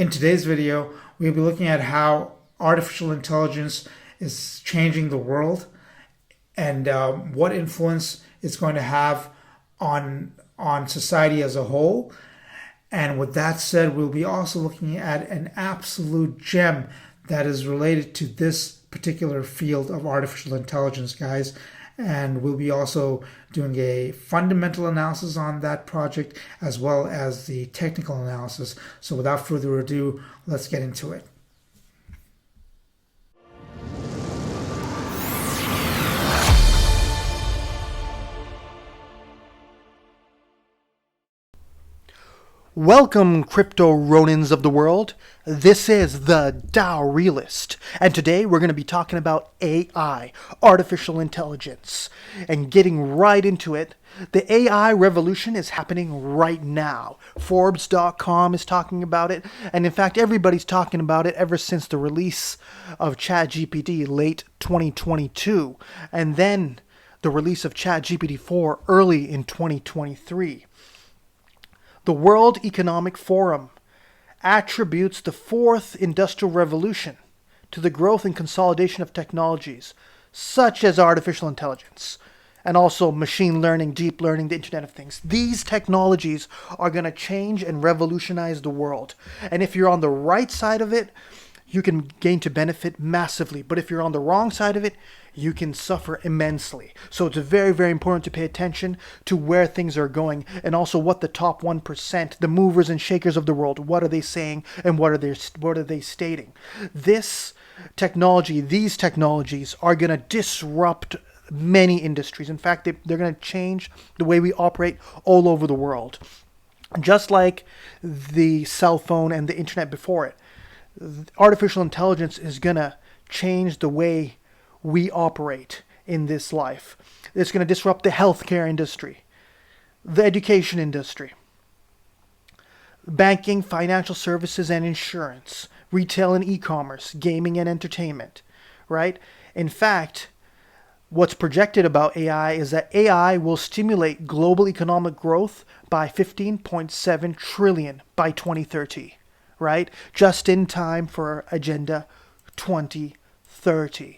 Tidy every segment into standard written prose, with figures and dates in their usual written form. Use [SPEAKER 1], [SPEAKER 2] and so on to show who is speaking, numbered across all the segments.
[SPEAKER 1] In today's video, we'll be looking at how artificial intelligence is changing the world and what influence it's going to have on society as a whole. And with that said, we'll be also looking at an absolute gem that is related to this particular field of artificial intelligence, guys. And we'll be also doing a fundamental analysis on that project as well as the technical analysis. So without further ado, let's get into it.
[SPEAKER 2] Welcome, crypto Ronins of the world. This is the Dow Realist, and today we're going to be talking about AI, artificial intelligence, and getting right into it. The AI revolution is happening right now. Forbes.com is talking about it, and in fact, everybody's talking about it ever since the release of ChatGPT late 2022, and then the release of ChatGPT 4 early in 2023. The World Economic Forum attributes the fourth industrial revolution to the growth and consolidation of technologies such as artificial intelligence and also machine learning, deep learning, the Internet of Things. These technologies are going to change and revolutionize the world. And if you're on the right side of it, you can gain to benefit massively. But if you're on the wrong side of it, you can suffer immensely. So it's very, very important to pay attention to where things are going and also what the top 1%, the movers and shakers of the world, what are they saying and what are they stating. These technologies are going to disrupt many industries. In fact, they're going to change the way we operate all over the world. Just like the cell phone and the internet before it, artificial intelligence is going to change the way we operate in this life. It's going to disrupt the healthcare industry, the education industry, banking, financial services and insurance, retail and e-commerce, gaming and entertainment, right? In fact, what's projected about AI is that AI will stimulate global economic growth by 15.7 trillion by 2030, right? Just in time for Agenda 2030.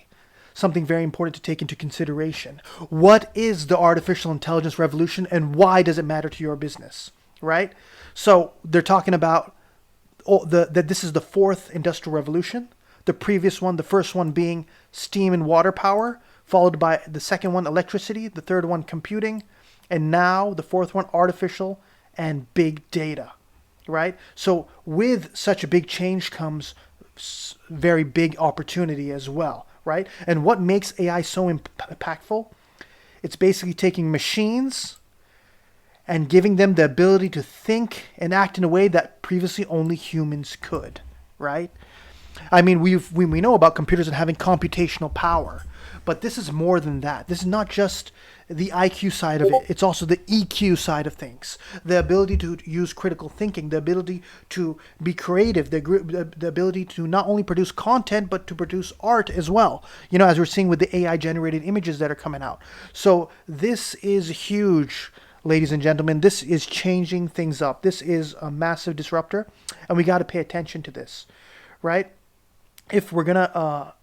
[SPEAKER 2] Something very important to take into consideration. What is the artificial intelligence revolution and why does it matter to your business, right? So they're talking about that this is the fourth industrial revolution. The previous one, the first one being steam and water power, followed by the second one, electricity, the third one, computing, and now the fourth one, artificial and big data, right? So with such a big change comes very big opportunity as well. Right? And what makes AI so impactful? It's basically taking machines and giving them the ability to think and act in a way that previously only humans could, right? I mean, we know about computers and having computational power, but this is more than that. This is not just the IQ side of it. It's also the EQ side of things. The ability to use critical thinking, the ability to be creative, the ability to not only produce content, but to produce art as well. You know, as we're seeing with the AI-generated images that are coming out. So this is huge, ladies and gentlemen. This is changing things up. This is a massive disruptor, and we got to pay attention to this, right? If we're going to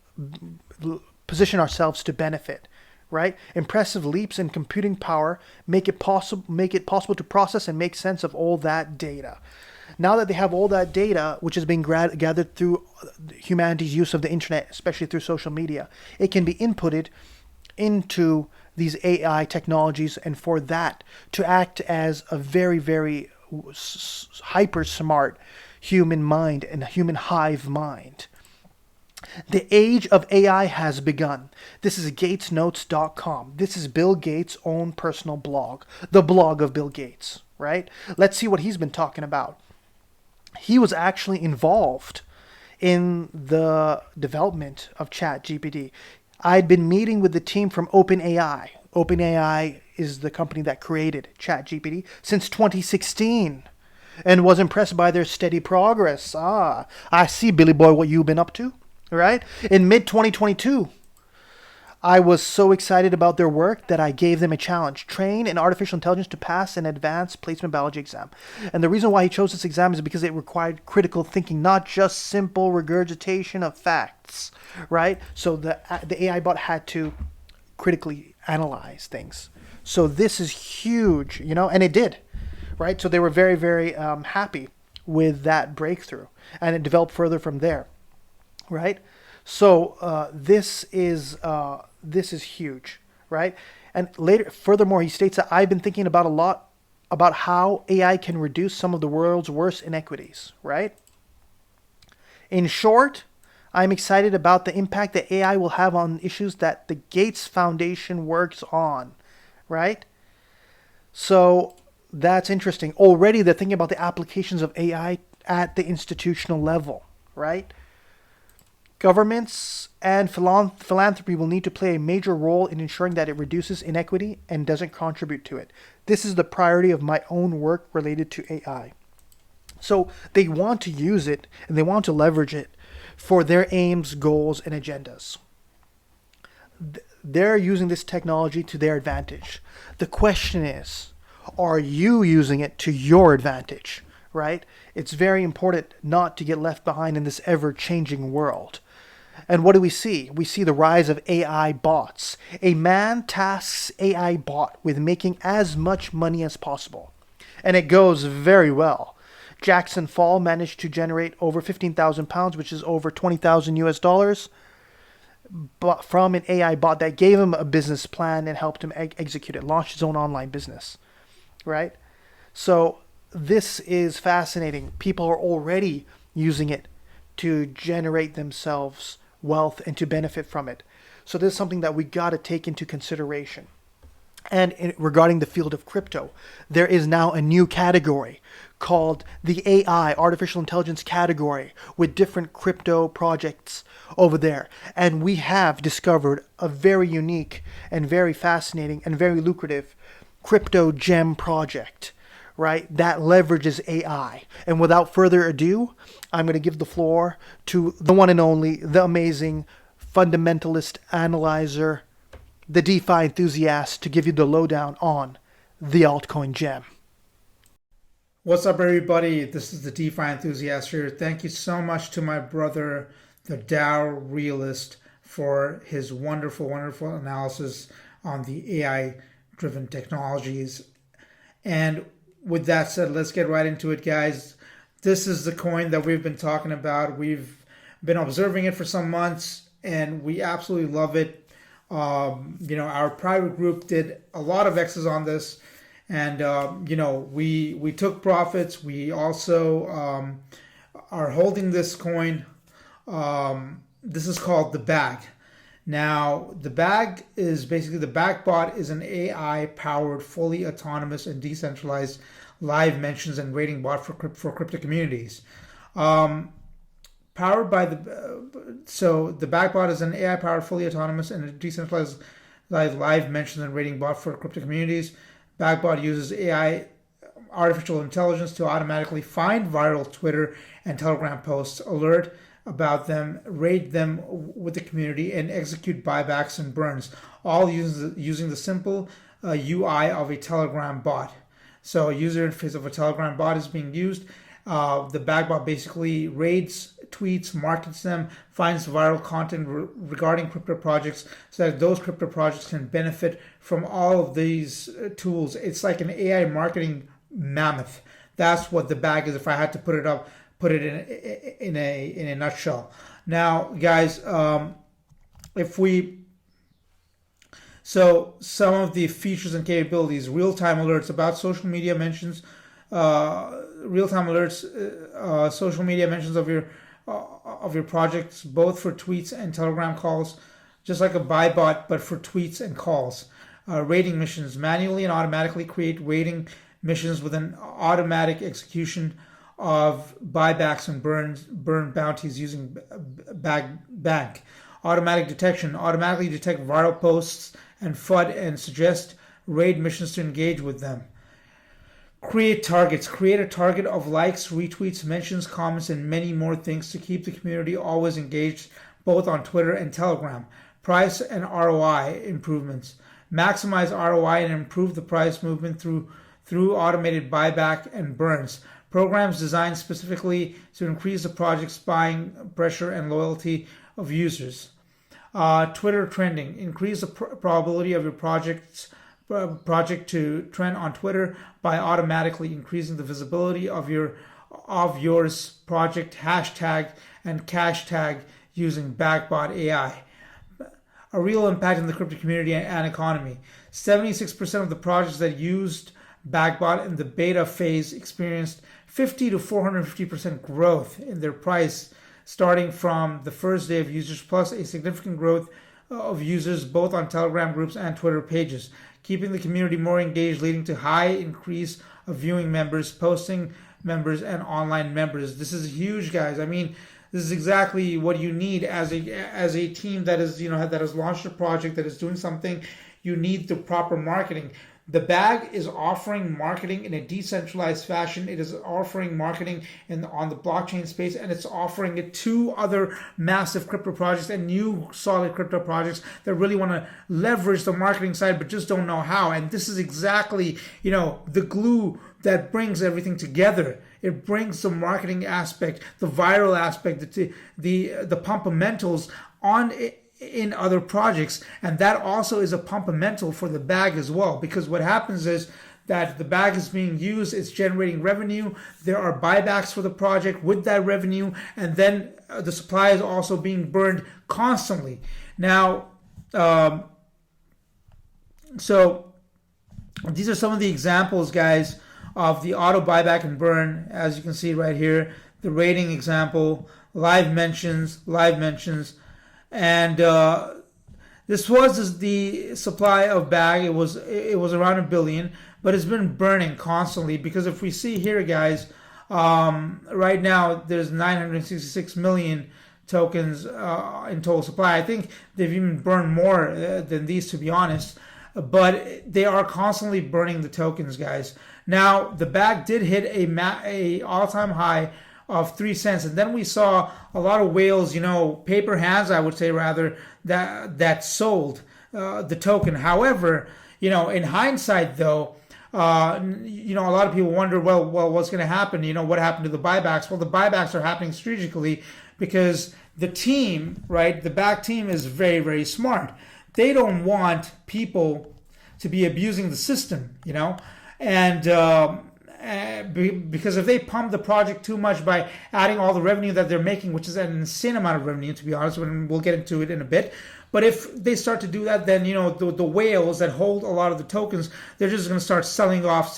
[SPEAKER 2] position ourselves to benefit, right? Impressive leaps in computing power make it possible to process and make sense of all that data. Now that they have all that data, which is being gathered through humanity's use of the internet, especially through social media, it can be inputted into these AI technologies, and for that to act as a very, very hyper smart human mind and a human hive mind. The age of AI has begun. This is GatesNotes.com. This is Bill Gates' own personal blog, the blog of Bill Gates, right? Let's see what he's been talking about. He was actually involved in the development of ChatGPT. I'd been meeting with the team from OpenAI. OpenAI is the company that created ChatGPT since 2016 and was impressed by their steady progress. I see, Billy Boy, what you've been up to. Right? In mid-2022, I was so excited about their work that I gave them a challenge: train an artificial intelligence to pass an advanced placement biology exam. And the reason why he chose this exam is because it required critical thinking, not just simple regurgitation of facts, right? So the AI bot had to critically analyze things. So this is huge, and it did, right? So they were very, very happy with that breakthrough, and it developed further from there, right? So this is huge, right? And furthermore, he states that I've been thinking about a lot about how AI can reduce some of the world's worst inequities, right? In short, I'm excited about the impact that AI will have on issues that the Gates Foundation works on, right? So that's interesting. Already they're thinking about the applications of AI at the institutional level, right? Governments and philanthropy will need to play a major role in ensuring that it reduces inequity and doesn't contribute to it. This is the priority of my own work related to AI. So they want to use it and they want to leverage it for their aims, goals, and agendas. They're using this technology to their advantage. The question is, are you using it to your advantage, right? It's very important not to get left behind in this ever-changing world. And what do we see? We see the rise of AI bots. A man tasks AI bot with making as much money as possible. And it goes very well. Jackson Fall managed to generate over 15,000 pounds, which is over 20,000 US dollars, but from an AI bot that gave him a business plan and helped him execute it, launch his own online business, right? So this is fascinating. People are already using it to generate themselves wealth and to benefit from it. So this is something that we got to take into consideration. And regarding the field of crypto, there is now a new category called the AI, artificial intelligence category, with different crypto projects over there. And we have discovered a very unique and very fascinating and very lucrative crypto gem project, right, that leverages AI. And without further ado, I'm going to give the floor to the one and only, the amazing fundamentalist analyzer, the DeFi enthusiast, to give you the lowdown on the altcoin gem.
[SPEAKER 1] What's up, everybody? This is the DeFi enthusiast here. Thank you so much to my brother, the DAO realist, for his wonderful, wonderful analysis on the AI-driven technologies. And with that said, let's get right into it, guys. This is the coin that we've been talking about. We've been observing it for some months, and we absolutely love it. Our private group did a lot of X's on this, and we took profits. We also are holding this coin. This is called the Bag. Now, the Bag is basically, the Bagbot is an AI-powered, fully autonomous and decentralized live mentions and rating bot for crypto communities. Powered by the Bagbot is an AI-powered, fully autonomous and decentralized live mentions and rating bot for crypto communities. Bagbot uses AI, artificial intelligence, to automatically find viral Twitter and Telegram posts, alert about them, rate them with the community, and execute buybacks and burns, all using the simple UI of a Telegram bot. So a user interface of a Telegram bot is being used. The Bagbot basically rates tweets, markets them, finds viral content regarding crypto projects, so that those crypto projects can benefit from all of these tools. It's like an AI marketing mammoth. That's what the Bag is, if I had to put it in a nutshell. Now, guys, so some of the features and capabilities: real-time alerts about social media mentions, social media mentions of your projects, both for tweets and Telegram calls, just like a buy bot, but for tweets and calls. Rating missions: manually and automatically create rating missions with an automatic execution of buybacks and burn bounties using Bank. Automatic detection: automatically detect viral posts and FUD and suggest raid missions to engage with them. Create targets: create a target of likes, retweets, mentions, comments, and many more things to keep the community always engaged, both on Twitter and Telegram. price and ROI improvements. Maximize ROI and improve the price movement through automated buyback and burns. Programs designed specifically to increase the project's buying pressure and loyalty of users. Twitter trending. Increase the probability of your project to trend on Twitter by automatically increasing the visibility of yours project hashtag and cash tag using Backbot AI. A real impact in the crypto community and economy. 76% of the projects that used Backbot in the beta phase experienced 50 to 450% growth in their price starting from the first day of users, plus a significant growth of users both on Telegram groups and Twitter pages, keeping the community more engaged, leading to high increase of viewing members, posting members, and online members. This is huge, guys. I mean, this is exactly what you need as a team that is, that has launched a project, that is doing something. You need the proper marketing. The Bag is offering marketing in a decentralized fashion. It is offering marketing on the blockchain space, and it's offering it to other massive crypto projects and new solid crypto projects that really want to leverage the marketing side but just don't know how. And this is exactly, the glue that brings everything together. It brings the marketing aspect, the viral aspect, the pumpamentals on it in other projects, and that also is a pumpamental for the Bag as well, because what happens is that the Bag is being used, it's generating revenue, there are buybacks for the project with that revenue, and then the supply is also being burned constantly. Now, so these are some of the examples, guys, of the auto buyback and burn. As you can see right here, the rating example, live mentions, and this was the supply of Bag. It was around 1 billion, but it's been burning constantly, because if we see here, guys, right now there's 966 million tokens in total supply. I think they've even burned more than these, to be honest, but they are constantly burning the tokens, guys. Now the Bag did hit a all-time high of 3 cents, and then we saw a lot of whales, paper hands, I would say, rather, that sold the token. However, in hindsight, though, a lot of people wonder, well, what's going to happen? What happened to the buybacks? Well, the buybacks are happening strategically because the team, right, the Bag team is very, very smart. They don't want people to be abusing the system, and because if they pump the project too much by adding all the revenue that they're making, which is an insane amount of revenue, to be honest, and we'll get into it in a bit. But if they start to do that, then the whales that hold a lot of the tokens, they're just going to start selling off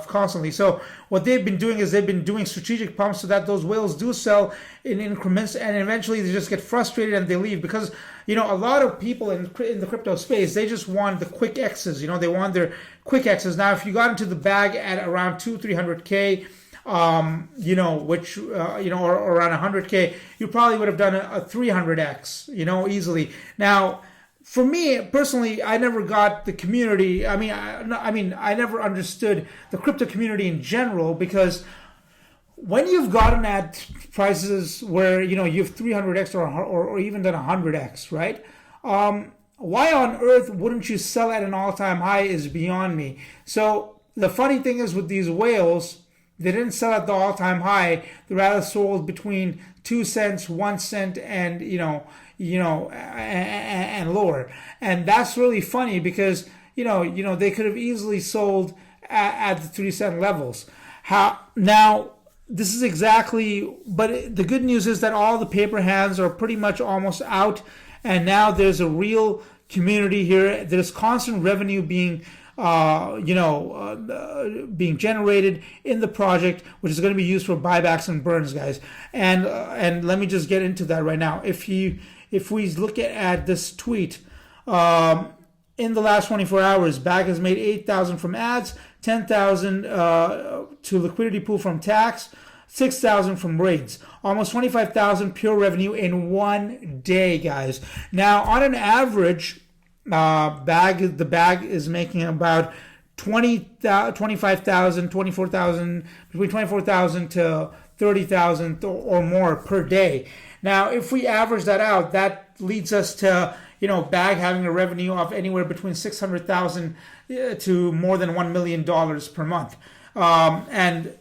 [SPEAKER 1] constantly. So what they've been doing is they've been doing strategic pumps so that those whales do sell in increments, and eventually they just get frustrated and they leave, because a lot of people in the crypto space, they just want the quick X's. They want their quick X's. Now, if you got into the Bag at around 200-300K, which, or around 100K, you probably would have done a 300X, easily. Now, for me personally, I never got the community. I never understood the crypto community in general, because when you've gotten at prices where, you have 300X or even done 100X, right? Why on earth wouldn't you sell at an all-time high is beyond me. So the funny thing is, with these whales, they didn't sell at the all-time high. They rather sold between 2 cents, 1 cent, and and lower. And that's really funny, because they could have easily sold at the 3 cent levels. Now this is exactly. But the good news is that all the paper hands are pretty much almost out, and now there's a real community here. There's constant revenue being being generated in the project, which is going to be used for buybacks and burns, guys. And let me just get into that right now. If we look at this tweet, in the last 24 hours, Bag has made 8,000 from ads, 10,000 to liquidity pool from tax, 6,000 from raids, almost 25,000 pure revenue in one day, guys. Now, on an average, the Bag is making about 25,000, 24,000, between 24,000 to 30,000 or more per day. Now, if we average that out, that leads us to BAG having a revenue of anywhere between 600,000 to more than $1 million per month, and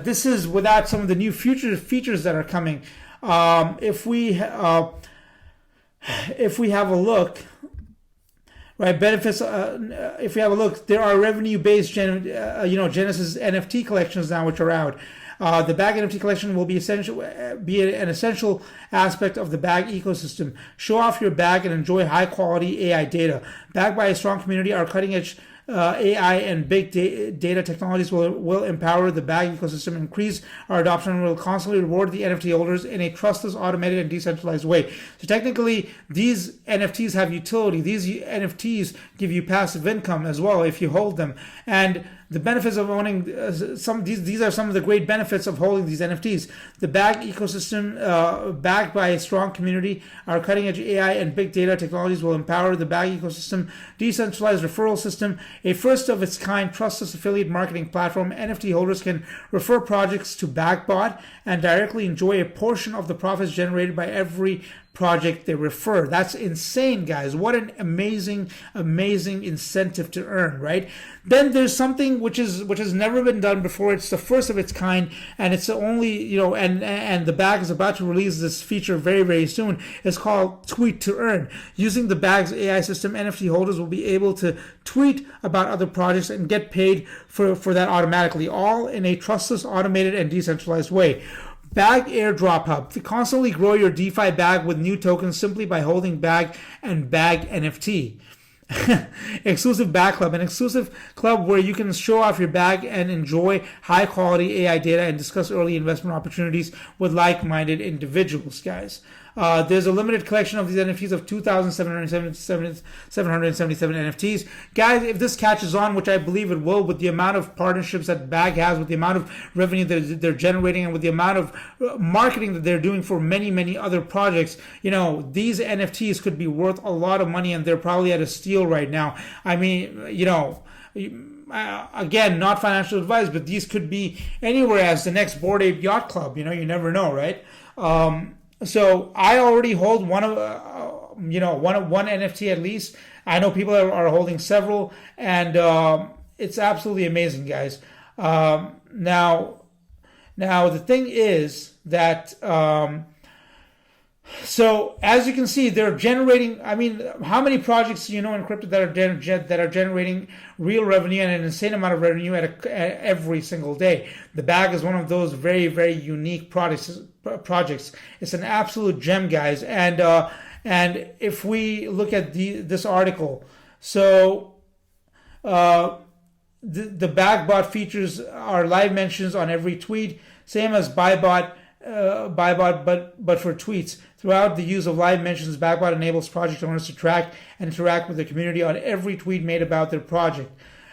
[SPEAKER 1] this is without some of the new future features that are coming. If we have a look. Right, benefits. If we have a look, there are revenue-based, Genesis NFT collections now, which are out. The BAG NFT collection will be an essential aspect of the BAG ecosystem. Show off your BAG and enjoy high-quality AI data. Backed by a strong community, our cutting-edge AI and big data technologies will empower the BAG ecosystem, increase our adoption, and will constantly reward the NFT holders in a trustless, automated, and decentralized way. So technically, these NFTs have utility. These NFTs give you passive income as well if you hold them. And the benefits of owning these are some of the great benefits of holding these NFTs. The BAG ecosystem, backed by a strong community, our cutting-edge AI and big data technologies will empower the BAG ecosystem, decentralized referral system, a first-of-its-kind trustless affiliate marketing platform. NFT holders can refer projects to BAGBot and directly enjoy a portion of the profits generated by every project they refer. That's insane, guys. What an amazing incentive to earn, right? Then there's something which has never been done before. It's the first of its kind, and it's the only, and the BAG is about to release this feature very, very soon. It's called Tweet to Earn. Using the BAG's AI system, NFT holders will be able to tweet about other projects and get paid for that automatically, all in a trustless, automated, and decentralized way. BAG Airdrop Hub. To constantly grow your DeFi BAG with new tokens simply by holding BAG and BAG NFT. Exclusive BAG Club, an exclusive club where you can show off your BAG and enjoy high quality AI data and discuss early investment opportunities with like-minded individuals, guys. There's a limited collection of these NFTs of 2,777 NFTs. Guys, if this catches on, which I believe it will, with the amount of partnerships that BAG has, with the amount of revenue that they're generating, and with the amount of marketing that they're doing for many, many other projects, these NFTs could be worth a lot of money, and they're probably at a steal right now. I mean, again, not financial advice, but these could be anywhere as the next Bored Ape Yacht Club. You never know, right? So I already hold one NFT at least. I know people are holding several, and it's absolutely amazing, guys. Now the thing is that so as you can see, they're generating. I mean, how many projects in crypto that are generating real revenue and an insane amount of revenue at every single day? The BAG is one of those very, very unique projects. It's an absolute gem, guys. And if we look at this article, so the BAGBot features are live mentions on every tweet, same as BuyBot, but for tweets. Throughout the use of live mentions, BAGBot enables project owners to track and interact with the community on every tweet made about their project.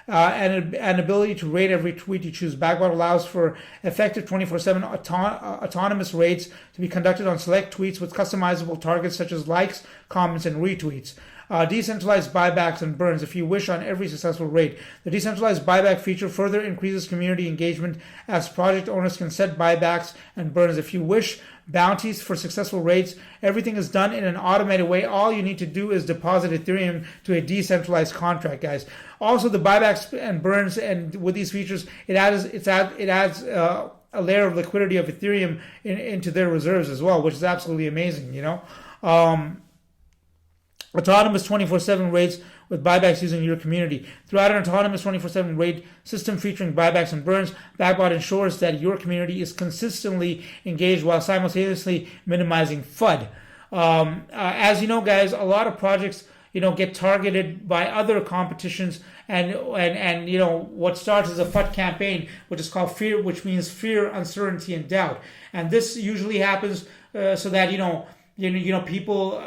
[SPEAKER 1] And an ability to rate every tweet you choose. BAGBot allows for effective 24/7 autonomous rates to be conducted on select tweets with customizable targets such as likes, comments, and retweets. Decentralized buybacks and burns if you wish on every successful raid. The decentralized buyback feature further increases community engagement as project owners can set buybacks and burns if you wish. Bounties for successful raids. Everything is done in an automated way. All you need to do is deposit Ethereum to a decentralized contract, guys. Also, the buybacks and burns, and with these features, it adds a layer of liquidity of Ethereum into their reserves as well, which is absolutely amazing. Autonomous 24/7 raids with buybacks using your community. Throughout an autonomous 24/7 raid system featuring buybacks and burns, BAGBot ensures that your community is consistently engaged while simultaneously minimizing FUD. As you know, guys, a lot of projects get targeted by other competitions, and what starts as a FUD campaign, which is called fear, which means fear, uncertainty, and doubt. And this usually happens so that people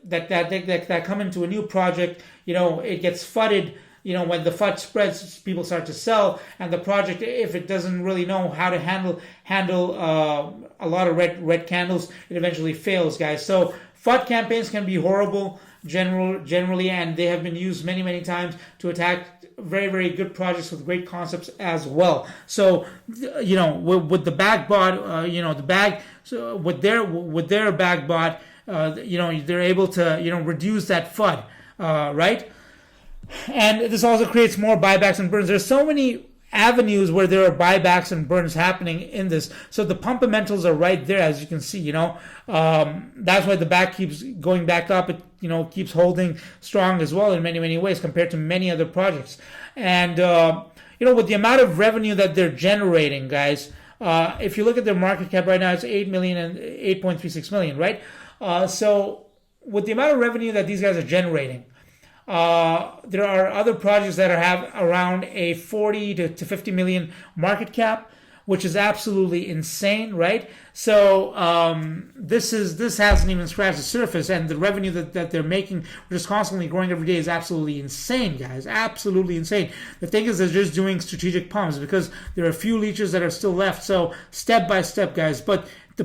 [SPEAKER 1] that come into a new project, it gets fudded. When the FUD spreads, people start to sell, and the project, if it doesn't really know how to handle a lot of red candles, it eventually fails, guys. So FUD campaigns can be horrible generally, and they have been used many, many times to attack very, very good projects with great concepts as well. So, with the bag bot, the bag, so with their bag bot, they're able to, reduce that FUD, right? And this also creates more buybacks and burns. There's so many avenues where there are buybacks and burns happening in this. So the fundamentals are right there, as you can see. That's why the back keeps going back up. It keeps holding strong as well in many, many ways compared to many other projects. And with the amount of revenue that they're generating, guys, if you look at their market cap right now, it's 8 million and 8.36 million, right? So with the amount of revenue that these guys are generating, there are other projects that have around a 40 to 50 million market cap, which is absolutely insane, right? So this hasn't even scratched the surface, and the revenue that they're making, which is constantly growing every day, is absolutely insane, guys. Absolutely insane. The thing is, they're just doing strategic pumps because there are a few leeches that are still left. So step by step, guys. But the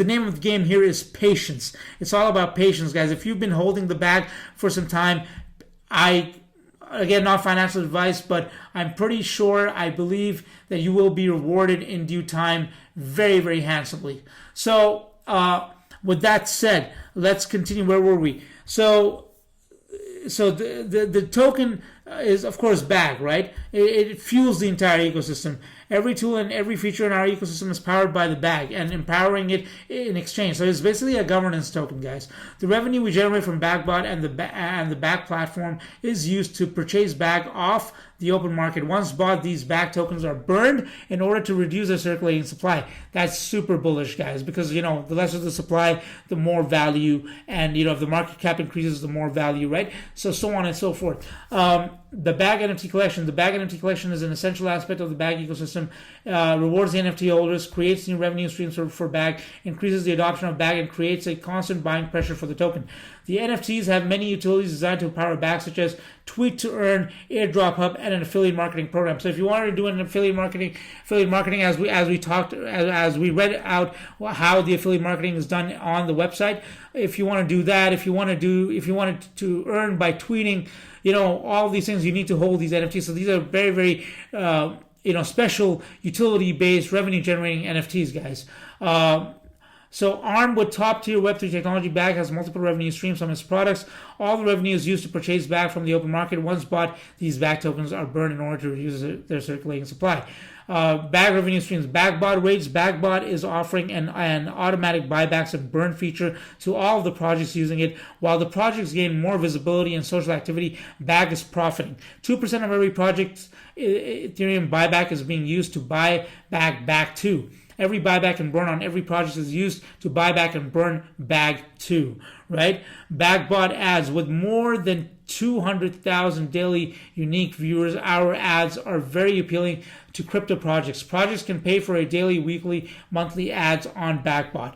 [SPEAKER 1] name of the game here is patience. It's all about patience, guys. If you've been holding the bag for some time, again, not financial advice, but I'm pretty sure, I believe that you will be rewarded in due time very, very handsomely. So, with that said, let's continue. Where were we? So the token is, of course, bag, right? It fuels the entire ecosystem. Every tool and every feature in our ecosystem is powered by the bag and empowering it in exchange. So it's basically a governance token, guys. The revenue we generate from BagBot and the bag platform is used to purchase bag off the open market. Once bought, these bag tokens are burned in order to reduce their circulating supply. That's super bullish, guys, because the lesser the supply, the more value, and if the market cap increases, the more value, right? So on and so forth. The bag NFT collection. The bag NFT collection is an essential aspect of the bag ecosystem. Rewards the NFT holders, creates new revenue streams for bag, increases the adoption of bag, and creates a constant buying pressure for the token. The NFTs have many utilities designed to empower bag, such as Tweet to Earn, Airdrop Hub, and an affiliate marketing program. So if you want to do an affiliate marketing, as we read out how the affiliate marketing is done on the website, if you want to do that, if you wanted to earn by tweeting, all these things, you need to hold these NFTs. So these are very, very special utility-based revenue-generating NFTs, guys. So armed with top-tier Web3 technology, Bag has multiple revenue streams from its products. All the revenue is used to purchase Bag from the open market. Once bought, these Bag tokens are burned in order to reduce their circulating supply. Bag revenue streams. BagBot rates. BagBot is offering an automatic buybacks and burn feature to all of the projects using it. While the projects gain more visibility and social activity, Bag is profiting. 2% of every project's Ethereum buyback is being used to buy back too. Every buyback and burn on every project is used to buy back and burn bag too, right? BagBot ads. With more than 200,000 daily unique viewers, our ads are very appealing to crypto projects. Projects can pay for a daily, weekly, monthly ads on BagBot.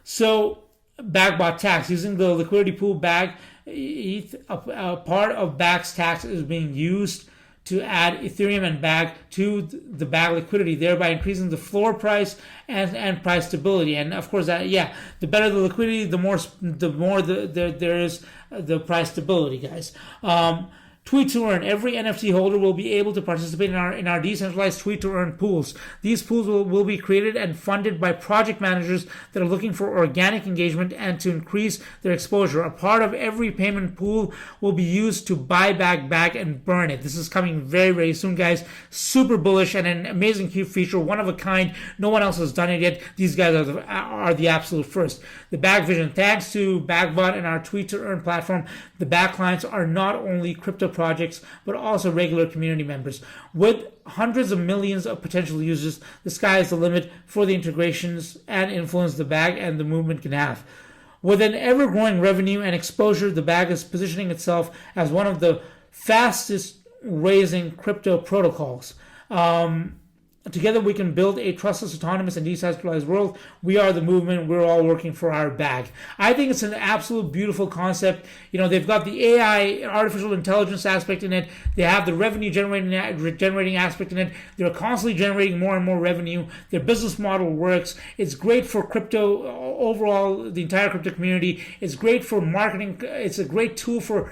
[SPEAKER 1] So BagBot tax. Using the liquidity pool Bag ETH, a part of Bag's tax is being used to add Ethereum and Bag to the Bag liquidity, thereby increasing the floor price and price stability. And of course, the better the liquidity, the more there is the price stability, guys. Tweet to Earn. Every NFT holder will be able to participate in our decentralized Tweet to Earn pools. These pools will be created and funded by project managers that are looking for organic engagement and to increase their exposure. A part of every payment pool will be used to buy back Bag and burn it. This is coming very, very soon, guys. Super bullish and an amazing cute feature, one of a kind. No one else has done it yet. These guys are the absolute first. The Bag vision. Thanks to BagBot and our Tweet to Earn platform, the Bag clients are not only crypto projects, but also regular community members. With hundreds of millions of potential users, the sky is the limit for the integrations and influence the Bag and the movement can have. With an ever-growing revenue and exposure, the Bag is positioning itself as one of the fastest raising crypto protocols. Together we can build a trustless, autonomous, and decentralized world. We are the movement. We're all working for our bag. I think it's an absolute beautiful concept. They've got the AI, artificial intelligence aspect in it. They have the revenue generating aspect in it. They're constantly generating more and more revenue. Their business model works. It's great for crypto overall, the entire crypto community. It's great for marketing. It's a great tool for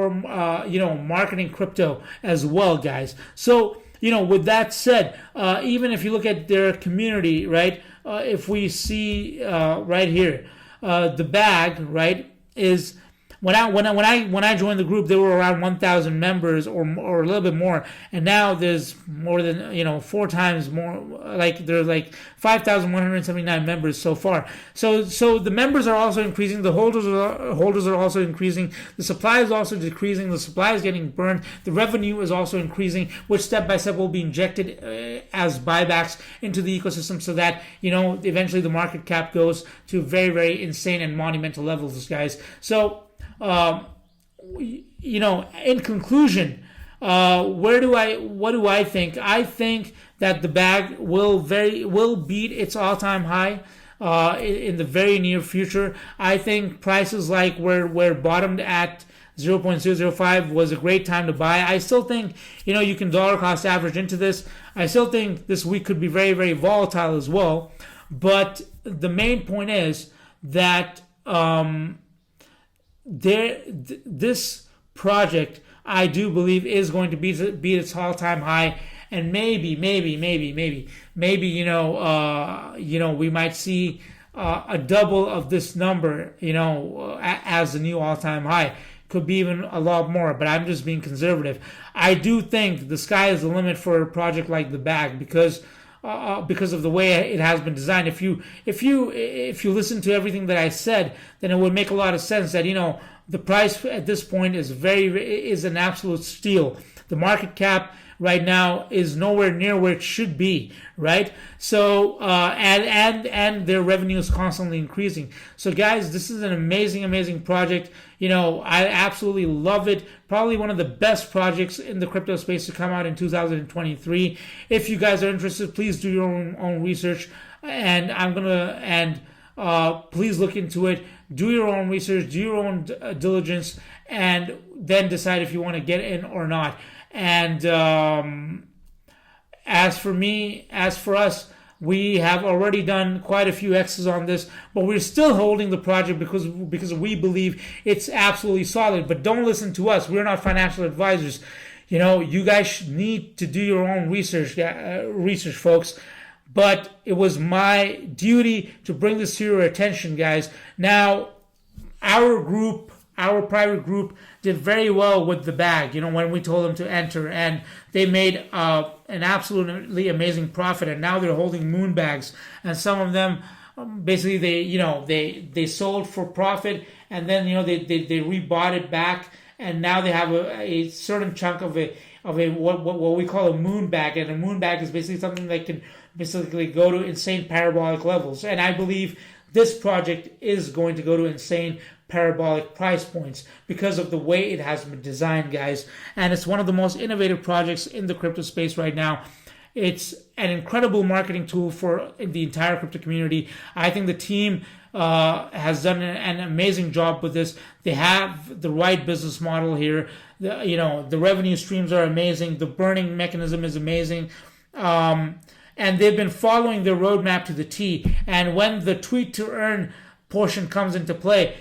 [SPEAKER 1] marketing crypto as well, guys. So, with that said, even if you look at their community, right, if we see right here, the bag, right, is when I joined the group, there were around 1,000 members or a little bit more, and now there's more than 4 times more. Like there's like 5,179 members so far. So the members are also increasing. The holders are also increasing. The supply is also decreasing. The supply is getting burned. The revenue is also increasing, which step by step will be injected as buybacks into the ecosystem, so that eventually the market cap goes to very, very insane and monumental levels, guys. So. In conclusion, what do I think? I think that the bag will beat its all-time high in the very near future. I think prices like where bottomed at 0.005 was a great time to buy. I still think you can dollar cost average into this. I still think this week could be very, very volatile as well. But the main point is that this project, I do believe, is going to beat its all-time high, and maybe, we might see a double of this number, as the new all-time high. Could be even a lot more, but I'm just being conservative. I do think the sky is the limit for a project like the bag because of the way it has been designed. If you listen to everything that I said, then it would make a lot of sense that the price at this point is an absolute steal. The market cap right now is nowhere near where it should be, right? So and their revenue is constantly increasing. So guys, this is an amazing project. I absolutely love it. Probably one of the best projects in the crypto space to come out in 2023. If you guys are interested, please do your own research, and please look into it. Do your own research, do your own diligence, and then decide if you want to get in or not. And as for us, we have already done quite a few X's on this, but we're still holding the project because we believe it's absolutely solid. But don't listen to us. We're not financial advisors. You guys need to do your own research, folks. But it was my duty to bring this to your attention, guys. Now, our private group did very well with the bag, when we told them to enter, and they made an absolutely amazing profit, and now they're holding moon bags, and some of them basically they sold for profit, and then they rebought it back, and now they have a certain chunk of what we call a moon bag, and a moon bag is basically something that can basically go to insane parabolic levels, and I believe this project is going to go to insane parabolic price points because of the way it has been designed, guys. And it's one of the most innovative projects in the crypto space right now. It's an incredible marketing tool for the entire crypto community. I think the team has done an amazing job with this. They have the right business model here. The revenue streams are amazing. The burning mechanism is amazing. And they've been following their roadmap to the T. And when the tweet to earn portion comes into play,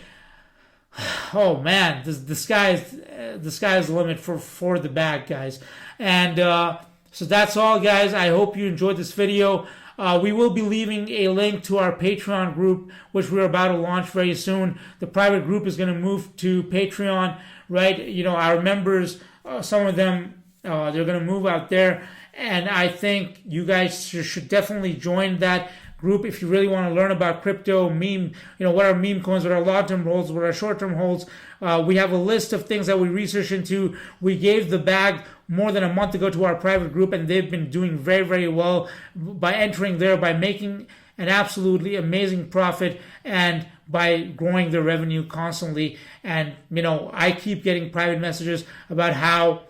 [SPEAKER 1] oh man, the sky is the limit for the bag, guys. And so that's all, guys. I hope you enjoyed this video. We will be leaving a link to our Patreon group, which we're about to launch very soon. The private group is going to move to Patreon, right? Our members, some of them, they're going to move out there. And I think you guys should definitely join that group if you really want to learn about crypto, what are meme coins, what are long-term holds, what are short-term holds. We have a list of things that we research into. We gave the bag more than a month ago to our private group, and they've been doing very, very well by entering there, by making an absolutely amazing profit, and by growing their revenue constantly. And, I keep getting private messages about how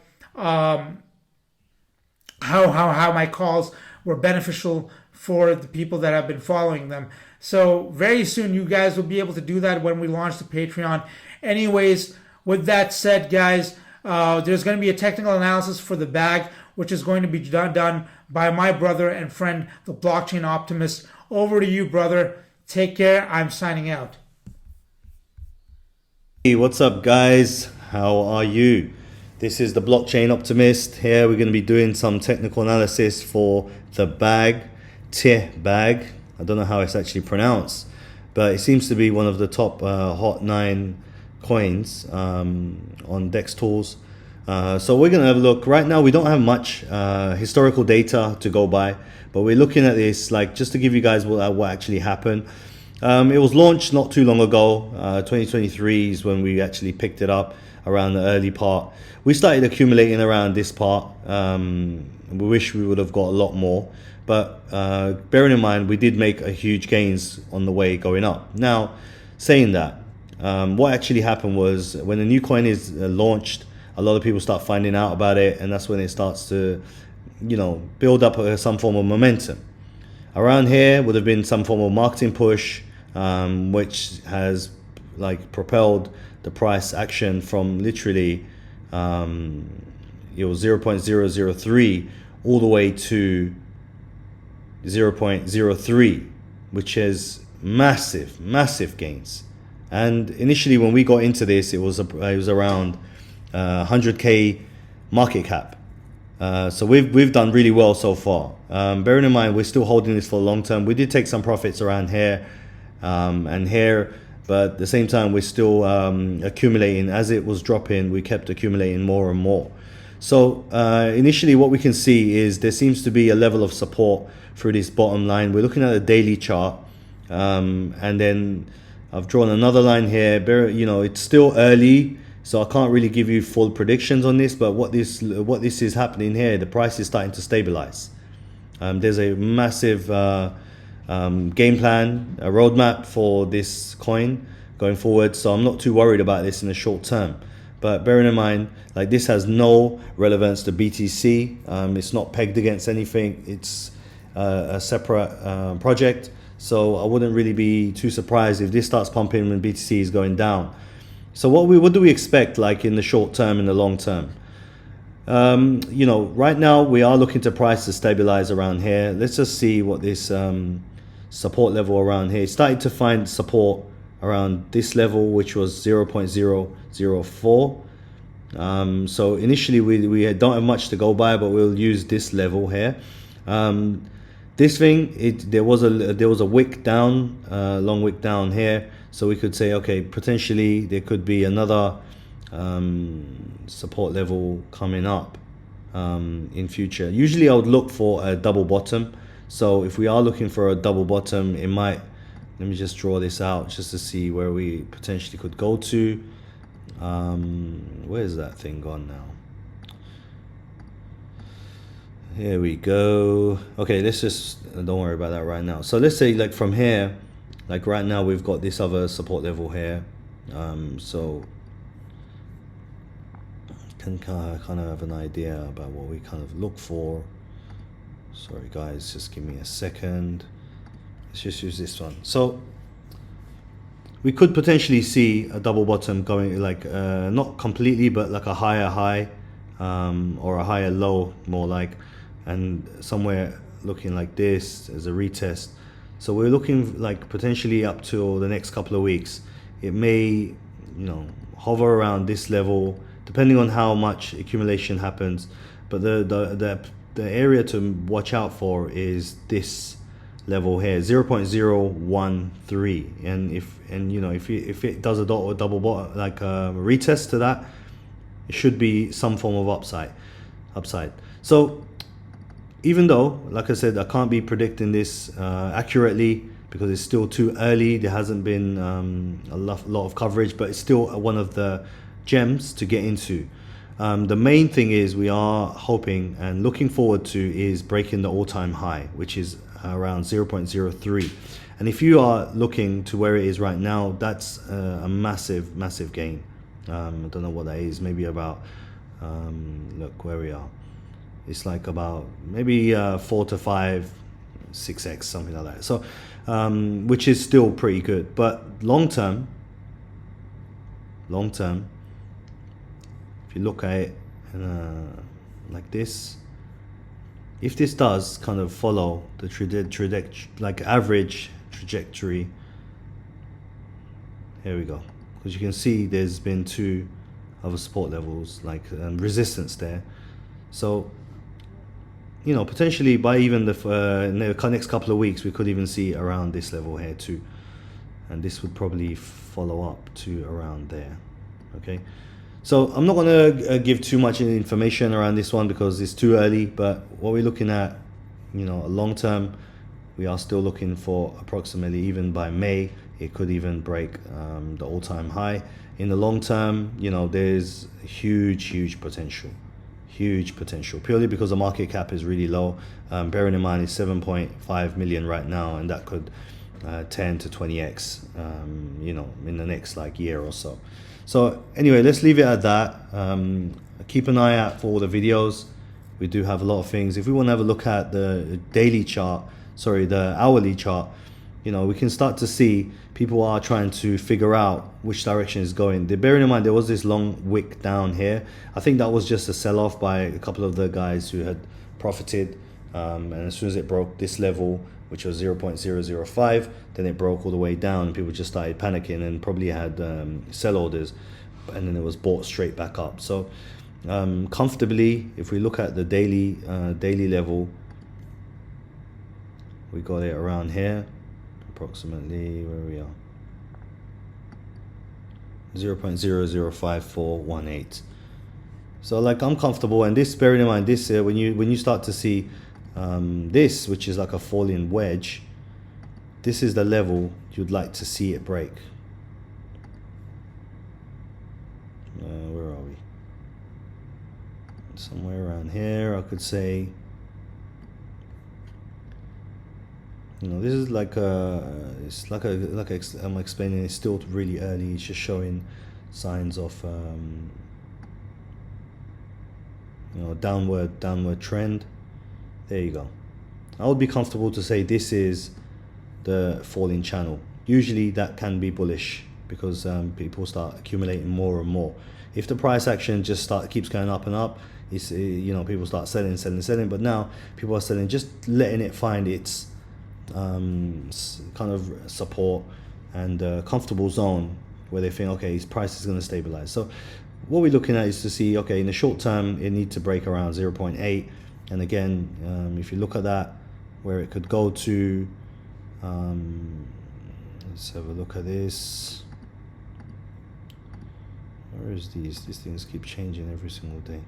[SPEAKER 1] how my calls were beneficial for the people that have been following them. So very soon you guys will be able to do that when we launch the Patreon. Anyways, with that said, guys, there's going to be a technical analysis for the bag, which is going to be done by my brother and friend, the Blockchain Optimist. Over to you, brother. Take care. I'm signing out.
[SPEAKER 3] Hey, what's up, guys? How are you? This is the Blockchain Optimist. Here we're going to be doing some technical analysis for the bag, bag. I don't know how it's actually pronounced, but it seems to be one of the top hot 9 coins on DEX tools. So we're going to have a look. Right now we don't have much historical data to go by, but we're looking at this like just to give you guys what actually happened. It was launched not too long ago. 2023 is when we actually picked it up, around the early part. We started accumulating around this part. We wish we would have got a lot more, but bearing in mind we did make a huge gains on the way going up. Now, saying that, what actually happened was when a new coin is launched, a lot of people start finding out about it, and that's when it starts to, build up some form of momentum. Around here would have been some form of marketing push, which has propelled the price action from literally it was 0.003 all the way to 0.03, which is massive gains. And initially when we got into this, it was around 100k market cap. So we've done really well so far. Bearing in mind we're still holding this for the long term. We did take some profits around here and here, but at the same time we're still accumulating. As it was dropping, we kept accumulating more and more. So initially what we can see is there seems to be a level of support through this bottom line. We're looking at a daily chart, and then I've drawn another line here. It's still early, so I can't really give you full predictions on this, but what this is happening here, the price is starting to stabilize. There's a massive game plan, a roadmap for this coin going forward, so I'm not too worried about this in the short term. But bearing in mind, this has no relevance to BTC. It's not pegged against anything. It's a separate project, so I wouldn't really be too surprised if this starts pumping when BTC is going down. So what do we expect in the short term and the long term? Right now we are looking to price to stabilize around here. Let's just see what this support level around here. It started to find support around this level, which was 0.004. So initially we don't have much to go by, but we'll use this level here. This thing, there was a wick down, long wick down here. So we could say, okay, potentially there could be another support level coming up in future. Usually I would look for a double bottom. So if we are looking for a double bottom, it might, let me just draw this out just to see where we potentially could go to. Where's that thing gone now? Here we go. Okay, let's just, don't worry about that right now. So let's say from here, right now we've got this other support level here. So can kind of have an idea about what we kind of look for. Sorry guys, just give me a second. Let's just use this one. So we could potentially see a double bottom going not completely, but a higher high or a higher low, more and somewhere looking like this as a retest. So we're looking potentially up to the next couple of weeks. It may hover around this level depending on how much accumulation happens, but the area to watch out for is this level here, 0.013. And if it does a double bottom, a retest to that, it should be some form of upside. So even though, like I said, I can't be predicting this accurately because it's still too early, there hasn't been a lot of coverage, but it's still one of the gems to get into. The main thing is we are hoping and looking forward to is breaking the all-time high, which is around 0.03. And if you are looking to where it is right now, that's a massive gain. I don't know what that is, maybe about, look where we are. it's like about maybe 4 to 5, 6x, something like that. So, which is still pretty good. But long term, if you look at it like this, if this does kind of follow the trajectory, like average trajectory, here we go. Because you can see there's been 2 other support levels, like resistance there. So, you know, potentially by even in the next couple of weeks, we could even see around this level here too. And this would probably follow up to around there. Okay. So I'm not going to give too much information around this one because it's too early. But what we're looking at, you know, long term, we are still looking for approximately, even by May, it could even break the all-time high. In the long term, you know, there's huge potential, purely because the market cap is really low. Bearing in mind it's 7.5 million right now, and that could 10 to 20x, you know, in the next like year or so. So anyway, let's leave it at that. Keep an eye out for all the videos. We do have a lot of things. If we want to have a look at the the hourly chart, you know, we can start to see people are trying to figure out which direction is going. Bearing in mind there was this long wick down here. I think that was just a sell-off by a couple of the guys who had profited. And as soon as it broke this level, which was 0.005, then it broke all the way down and people just started panicking and probably had sell orders, and then it was bought straight back up. So comfortably, if we look at the daily level, we got it around here, approximately where we are, 0.005418. So like I'm comfortable, and this, bearing in mind this, when you start to see this, which is like a falling wedge, this is the level you'd like to see it break. Where are we? Somewhere around here, I could say. You know, this is like I'm explaining, it's still really early. It's just showing signs of you know, downward trend. There you go. I would be comfortable to say this is the falling channel. Usually that can be bullish because people start accumulating more and more. If the price action just keeps going up and up, it's, you know, people start selling. But now people are selling, just letting it find its kind of support and comfortable zone where they think, okay, its price is going to stabilize. So what we're looking at is to see, okay, in the short term it needs to break around 0.8, and again, if you look at that, where it could go to, let's have a look at this. Where is these things keep changing every single day.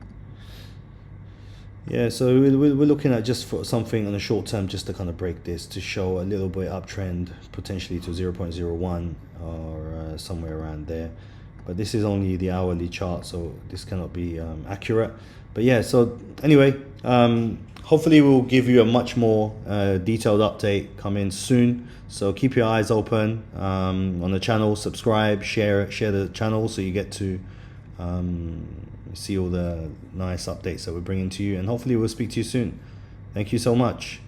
[SPEAKER 3] Yeah, so we're looking at just for something on the short term, just to kind of break this, to show a little bit uptrend, potentially to 0.01 or somewhere around there. But this is only the hourly chart, so this cannot be accurate. But yeah, so anyway, hopefully we'll give you a much more detailed update coming soon. So keep your eyes open on the channel, subscribe, share the channel so you get to see all the nice updates that we're bringing to you, and hopefully we'll speak to you soon. Thank you so much.